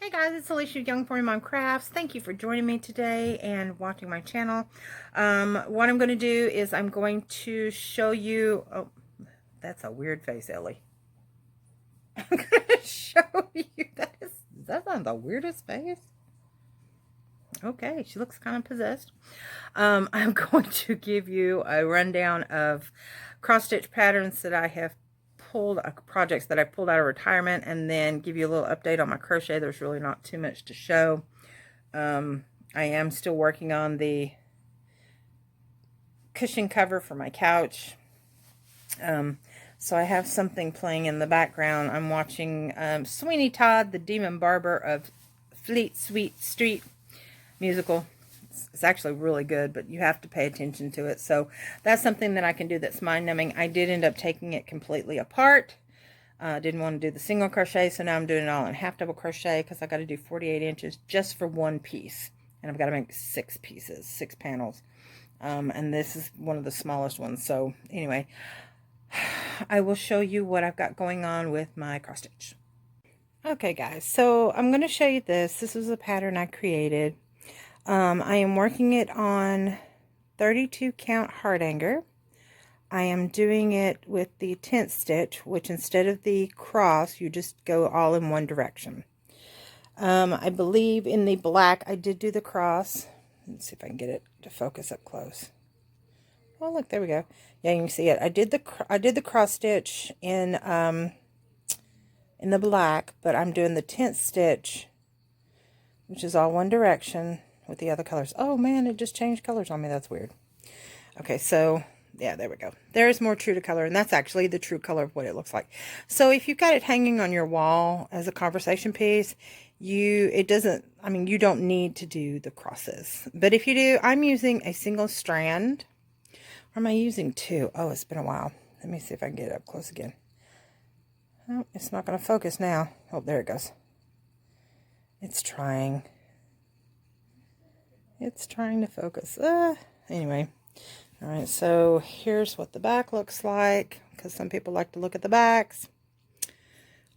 Hey guys, it's Alicia Young for Mom Crafts. Thank you for joining me today and watching my channel. What I'm going to do is I'm going to show you... Oh, that's a weird face, Ellie. I'm going to show you... That's not the weirdest face. Okay, she looks kind of possessed. I'm going to give you a rundown of cross-stitch patterns that I have pulled, projects that I pulled out of retirement, and then give you a little update on my crochet. There's really not too much to show. I am still working on the cushion cover for my couch. So I have something playing in the background. I'm watching Sweeney Todd, the Demon Barber of Fleet Street musical. It's actually really good, but you have to pay attention to it. So that's something that I can do that's mind-numbing. I did end up taking it completely apart. Didn't want to do the single crochet, so now I'm doing it all in half double crochet because I got to do 48 inches just for one piece. And I've got to make 6 pieces, 6 panels. And this is one of the smallest ones. So anyway, I will show you what I've got going on with my cross stitch. Okay guys, so I'm going to show you this. This is a pattern I created. I am working it on 32 count hardanger. I am doing it with the tent stitch, which instead of the cross, you just go all in one direction. I believe in the black, I did do the cross. Let's see if I can get it to focus up close. Oh, look, there we go. Yeah, you can see it. I did the cross stitch in the black, but I'm doing the tent stitch, which is all one direction with the other colors. Oh man, it just changed colors on me. That's weird. Okay, so yeah, there we go. There's more true to color, and that's actually the true color of what it looks like. So if you've got it hanging on your wall as a conversation piece, you don't need to do the crosses. But if you do, I'm using a single strand. Or am I using 2? Oh, it's been a while. Let me see if I can get it up close again. Oh, it's not going to focus now. Oh, there it goes. It's trying. It's trying to focus. Anyway. All right, so here's what the back looks like, because some people like to look at the backs.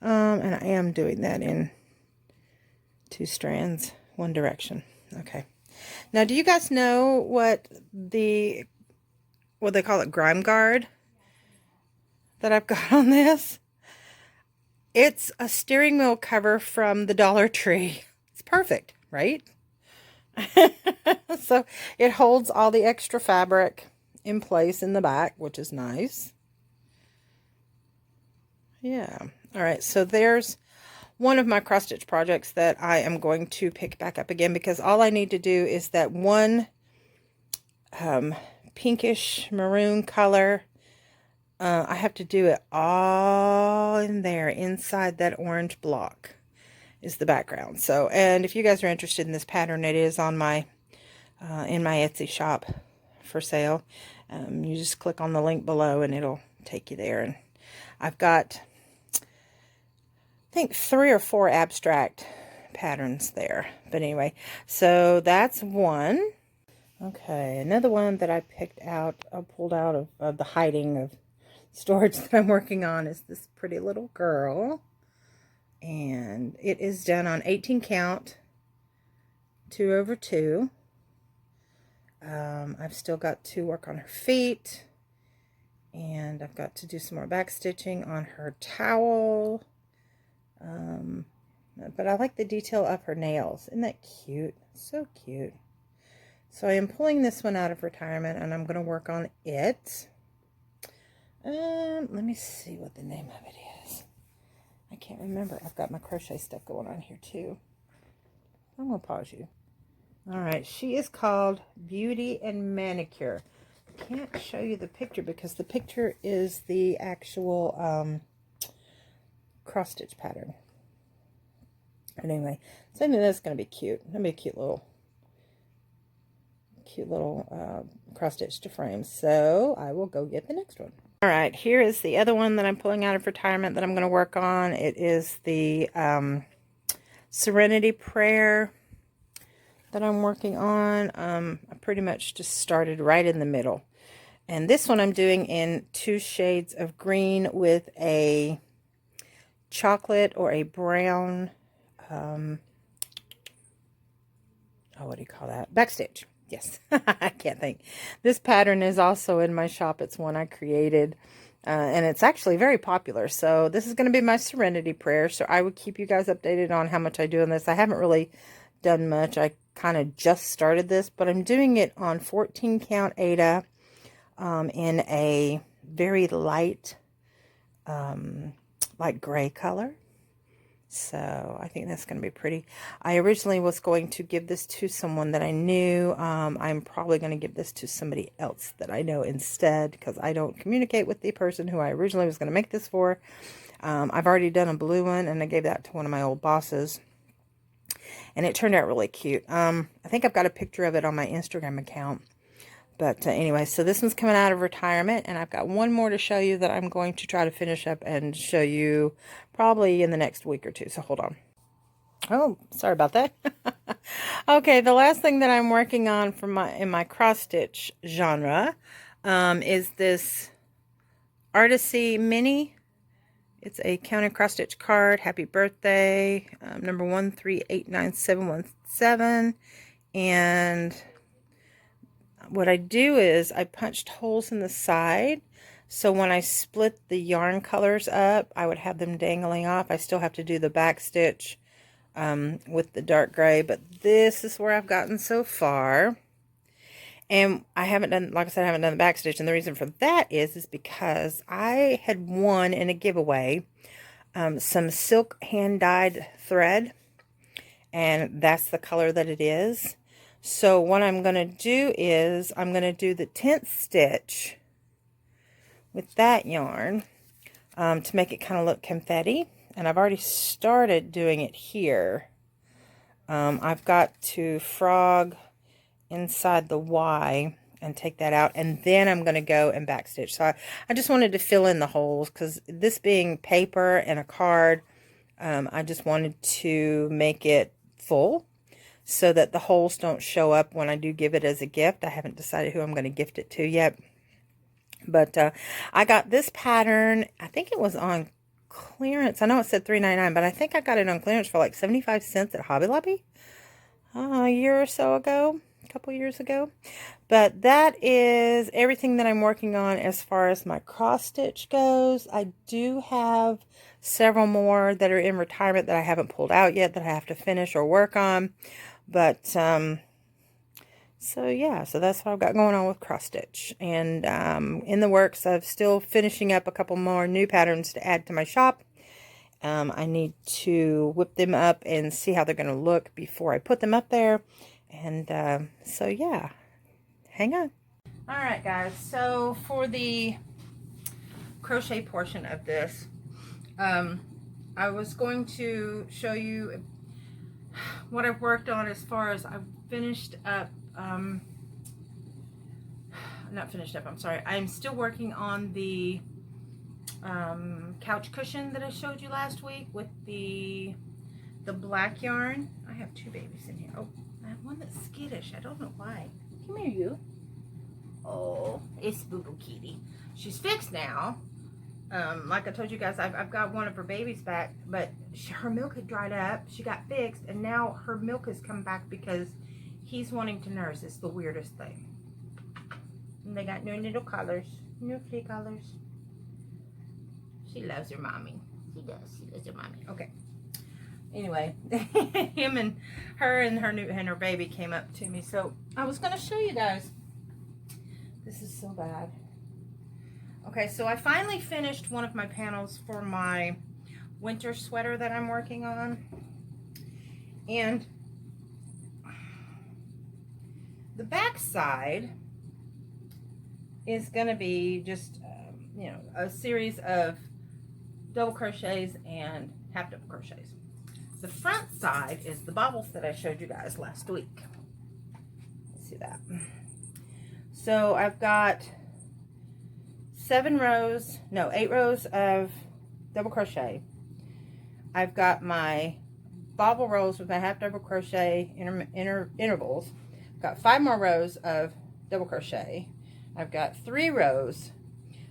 And I am doing that in 2 strands, one direction. Okay. Now, do you guys know what they call it, grime guard that I've got on this? It's a steering wheel cover from the Dollar Tree. It's perfect, right? So it holds all the extra fabric in place in the back, which is nice. Yeah. All right, so there's one of my cross stitch projects that I am going to pick back up again, because all I need to do is that one pinkish maroon color. I have to do it all in there inside that orange block is the background. So, and if you guys are interested in this pattern, it is on my in my Etsy shop for sale. You just click on the link below and it'll take you there. And I've got, I think, 3 or 4 abstract patterns there. But anyway, so that's one. Okay, another one that I picked out, I pulled out of the hiding of storage that I'm working on is this pretty little girl. And it is done on 18 count, 2 over 2. I've still got to work on her feet, and I've got to do some more back stitching on her towel. But I like the detail of her nails. Isn't that cute? So cute. So I am pulling this one out of retirement, and I'm going to work on it. Let me see what the name of it is. I can't remember. I've got my crochet stuff going on here too. I'm going to pause you. Alright, she is called Beauty and Manicure. I can't show you the picture because the picture is the actual cross stitch pattern. But anyway, so I think that's going to be cute. That'll be a cute little cross stitch to frame. So I will go get the next one. Alright, here is the other one that I'm pulling out of retirement that I'm going to work on. It is the Serenity Prayer that I'm working on. I pretty much just started right in the middle. And this one I'm doing in 2 shades of green with a chocolate or a brown oh, what do you call that? Backstitch. Yes, I can't think. This pattern is also in my shop. It's one I created, and it's actually very popular. So this is going to be my Serenity Prayer. So I would keep you guys updated on how much I do in this. I haven't really done much. I kind of just started this, but I'm doing it on 14 count Aida in a very light, light gray color. So I think that's going to be pretty. I originally was going to give this to someone that I knew. I'm probably going to give this to somebody else that I know instead, because I don't communicate with the person who I originally was going to make this for. I've already done a blue one, and I gave that to one of my old bosses, and it turned out really cute. I think I've got a picture of it on my Instagram account. But anyway, so this one's coming out of retirement, and I've got one more to show you that I'm going to try to finish up and show you probably in the next week or two. So hold on. Oh, sorry about that. Okay, the last thing that I'm working on for in my cross stitch genre is this Artisy Mini. It's a counted cross stitch card. Happy birthday, number 1389717, and what I do is I punched holes in the side, so when I split the yarn colors up, I would have them dangling off. I still have to do the back stitch with the dark gray, but this is where I've gotten so far. And I haven't done, like I said, I haven't done the back stitch, and the reason for that is because I had won in a giveaway some silk hand-dyed thread, and that's the color that it is. So what I'm going to do is I'm going to do the 10th stitch with that yarn to make it kind of look confetti. And I've already started doing it here. I've got to frog inside the Y and take that out. And then I'm going to go and backstitch. So I just wanted to fill in the holes, because this being paper and a card, I just wanted to make it full, so that the holes don't show up when I do give it as a gift. I haven't decided who I'm going to gift it to yet. But I got this pattern, I think it was on clearance. I know it said $3.99, but I think I got it on clearance for like 75 cents at Hobby Lobby a year or so ago, a couple years ago. But that is everything that I'm working on as far as my cross stitch goes. I do have several more that are in retirement that I haven't pulled out yet, that I have to finish or work on. But, so yeah, so that's what I've got going on with cross stitch. And in the works of still finishing up a couple more new patterns to add to my shop. I need to whip them up and see how they're going to look before I put them up there. And so yeah, hang on. All right, guys, so for the crochet portion of this, I was going to show you what I've worked on as far as I've finished up, not finished up, I'm sorry. I'm still working on the couch cushion that I showed you last week with the black yarn. I have two babies in here. Oh, I have one that's skittish. I don't know why. Come here, you. Oh, it's Boo Boo Kitty. She's fixed now. Like I told you guys, I've got one of her babies back, but her milk had dried up. She got fixed, and now her milk has come back because he's wanting to nurse. It's the weirdest thing. And they got new little colors, new flea colors. She loves her mommy. She does. She loves her mommy. Okay. Anyway, him and her baby came up to me, so I was going to show you guys. This is so bad. Okay, so I finally finished one of my panels for my winter sweater that I'm working on. And the back side is going to be just, you know, a series of double crochets and half double crochets. The front side is the bobbles that I showed you guys last week. Let's see that. So I've got 8 rows of double crochet. I've got my bobble rows with my half double crochet intervals. I've got 5 more rows of double crochet. I've got 3 rows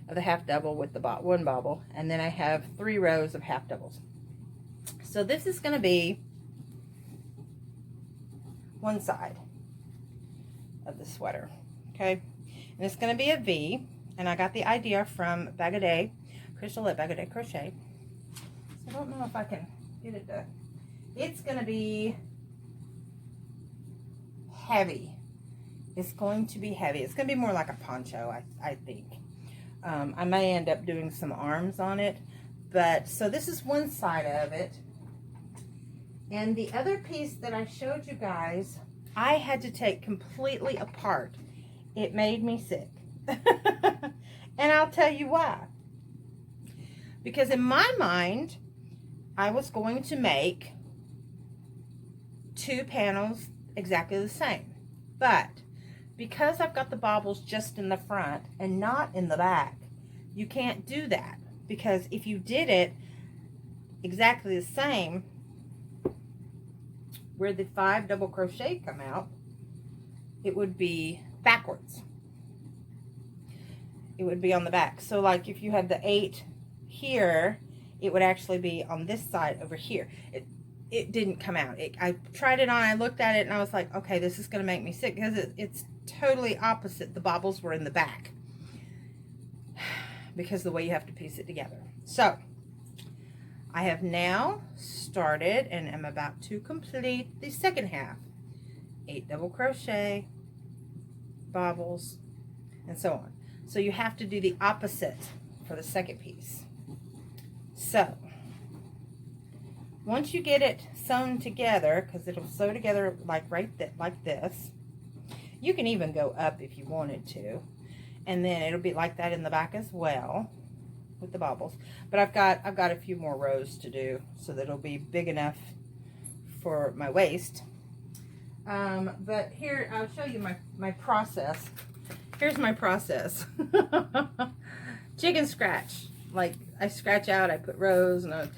of the half double with the one bobble, and then I have 3 rows of half doubles. So this is going to be one side of the sweater, okay? And it's going to be a V, and I got the idea from Bag a Day, Crystal at Bag a Day Crochet. So I don't know if I can get it to, it's going to be heavy. It's going to be heavy. It's going to be more like a poncho, I think. I may end up doing some arms on it, but so this is one side of it. And the other piece that I showed you guys, I had to take completely apart. It made me sick. And I'll tell you why. Because in my mind, I was going to make 2 panels exactly the same. But because I've got the baubles just in the front and not in the back, you can't do that. Because if you did it exactly the same, where the 5 double crochet come out, it would be backwards. It would be on the back. So like if you had the 8 here, it would actually be on this side over here. It didn't come out. I tried it on, I looked at it, and I was like, okay, this is going to make me sick, because it's totally opposite. The baubles were in the back because of the way you have to piece it together. So I have now started and am about to complete the second half. 8 double crochet, baubles, and so on. So you have to do the opposite for the second piece. So once you get it sewn together, because it'll sew together like like this, you can even go up if you wanted to, and then it'll be like that in the back as well with the baubles. But I've got a few more rows to do so that it'll be big enough for my waist. But here I'll show you my process. Here's my process. Chicken scratch. Like I scratch out, I put rows, and I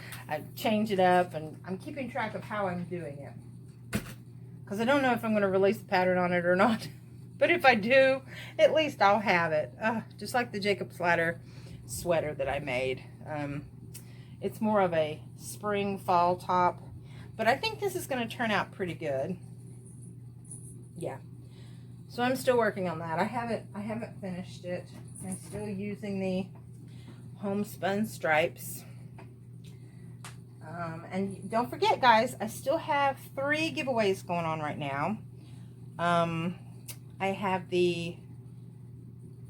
change it up, and I'm keeping track of how I'm doing it, because I don't know if I'm going to release the pattern on it or not. But if I do, at least I'll have it. Just like the Jacob's Ladder sweater that I made. It's more of a spring fall top, but I think this is going to turn out pretty good. Yeah. So I'm still working on that. I haven't finished it. I'm still using the homespun stripes. And don't forget, guys, I still have 3 giveaways going on right now. I have the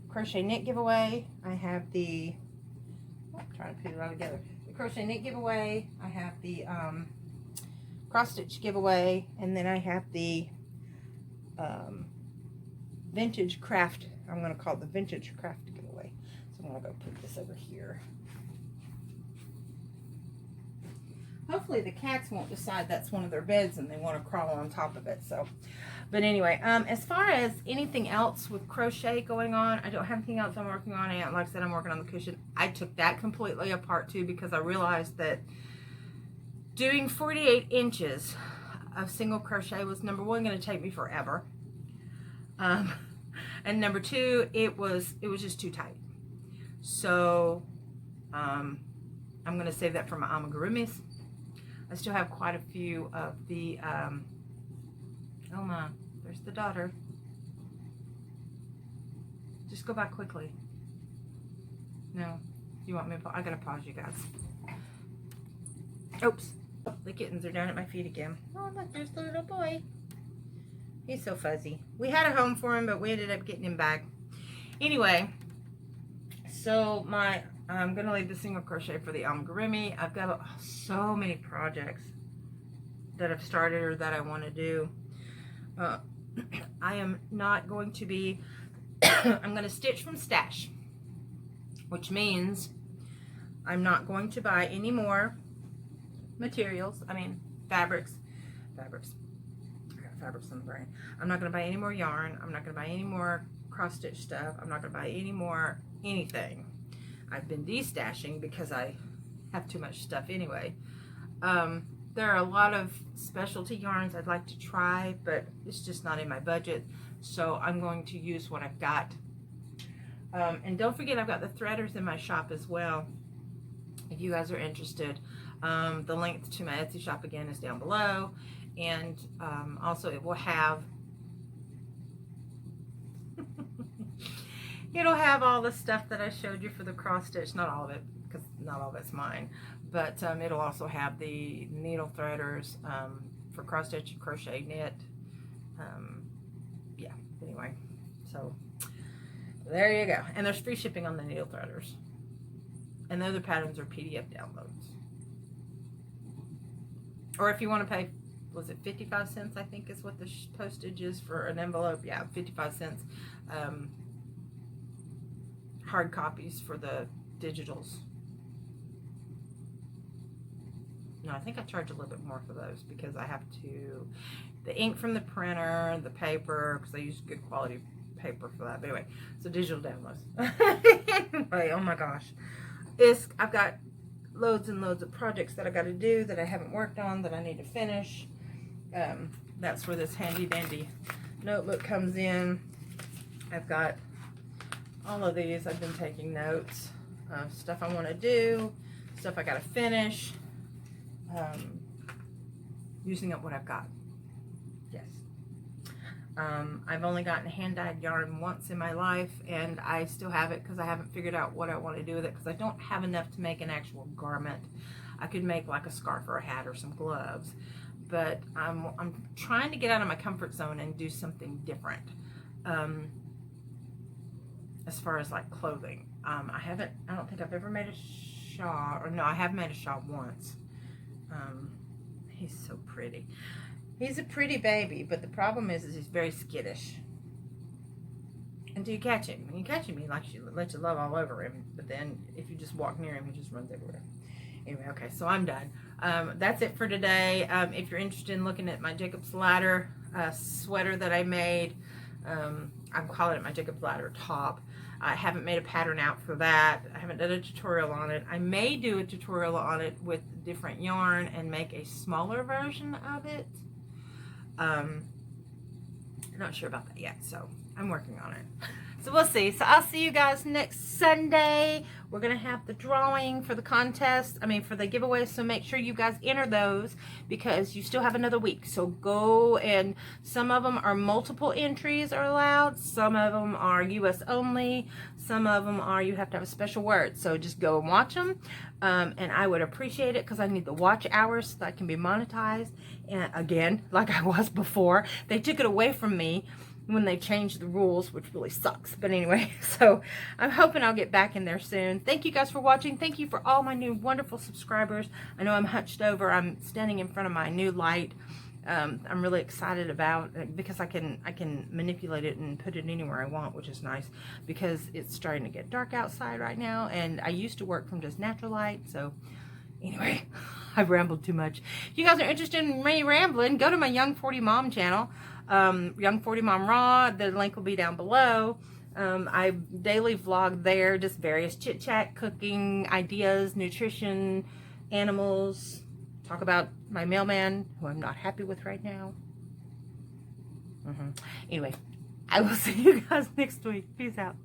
crochet knit giveaway. I have the, I'm trying to put it all together. The crochet knit giveaway. I have the cross stitch giveaway, and then I have the vintage craft. I'm going to call it the vintage craft giveaway. So I'm going to go put this over here. Hopefully the cats won't decide that's one of their beds and they want to crawl on top of it. So, but anyway, as far as anything else with crochet going on, I don't have anything else I'm working on. And like I said, I'm working on the cushion. I took that completely apart too, because I realized that doing 48 inches of single crochet was, number one, going to take me forever. And number two, it was just too tight. So I'm going to save that for my amigurumis. I still have quite a few of the, oh my, there's the daughter. Just go back quickly. No, you want me to, I gotta pause you guys. Oops, the kittens are down at my feet again. Oh look, there's the little boy. He's so fuzzy. We had a home for him, but we ended up getting him back. Anyway, so I'm going to leave the single crochet for the amigurumi. I've got so many projects that I've started or that I want to do. I am not going to be, I'm going to stitch from stash, which means I'm not going to buy any more materials. I mean, fabrics. I got fabrics on the brain. I'm not going to buy any more yarn. I'm not going to buy any more cross stitch stuff. I'm not going to buy any more anything. I've been destashing because I have too much stuff anyway. There are a lot of specialty yarns I'd like to try, but it's just not in my budget. So I'm going to use what I've got. And don't forget, I've got the threaders in my shop as well, if you guys are interested. The link to my Etsy shop again is down below. And also it will have it'll have all the stuff that I showed you for the cross stitch. Not all of it, because not all of it's mine, but it'll also have the needle threaders for cross stitch and crochet knit. Yeah, anyway, so there you go. And there's free shipping on the needle threaders, and the other patterns are PDF downloads. Or if you want to pay, was it 55 cents, I think is what the postage is for an envelope. Yeah, 55 cents. Hard copies for the digitals. No, I think I charge a little bit more for those because I have to, the ink from the printer, the paper, because I use good quality paper for that. But anyway, so digital downloads. Anyway, oh my gosh. I've got loads and loads of projects that I got to do that I haven't worked on that I need to finish. That's where this handy dandy notebook comes in. I've got all of these. I've been taking notes of stuff I want to do, stuff I got to finish, using up what I've got. Yes. I've only gotten hand-dyed yarn once in my life, and I still have it because I haven't figured out what I want to do with it, because I don't have enough to make an actual garment. I could make like a scarf or a hat or some gloves, but I'm trying to get out of my comfort zone and do something different. As far as like clothing, I don't think I've ever made a shawl, or no, I have made a shawl once. He's so pretty. He's a pretty baby, but the problem is he's very skittish. Until you catch him. When you catch him, he lets you love all over him, but then if you just walk near him, he just runs everywhere. Anyway, okay, so I'm done. That's it for today. If you're interested in looking at my Jacob's Ladder sweater that I made, I'm calling it my Jacob's Ladder top. I haven't made a pattern out for that. I haven't done a tutorial on it. I may do a tutorial on it with different yarn and make a smaller version of it. I'm not sure about that yet, so I'm working on it. So we'll see. So I'll see you guys next Sunday. We're going to have the drawing for the contest. For the giveaway. So make sure you guys enter those because you still have another week. So go, and some of them are multiple entries are allowed. Some of them are US only. Some of them are you have to have a special word. So just go and watch them. And I would appreciate it because I need the watch hours so that I can be monetized. And again, like I was before, they took it away from me when they changed the rules, which really sucks. But anyway, so I'm hoping I'll get back in there soon. Thank you guys for watching. Thank you for all my new wonderful subscribers. I know I'm hunched over. I'm standing in front of my new light. I'm really excited about it because I can manipulate it and put it anywhere I want, which is nice because it's starting to get dark outside right now, and I used to work from just natural light. So anyway, I've rambled too much. If you guys are interested in me rambling, go to my Young 40 Mom channel. Young 40 Mom Raw, the link will be down below. I daily vlog there, just various chit chat, cooking ideas, nutrition, animals, talk about my mailman who I'm not happy with right now. Anyway, I will see you guys next week. Peace out.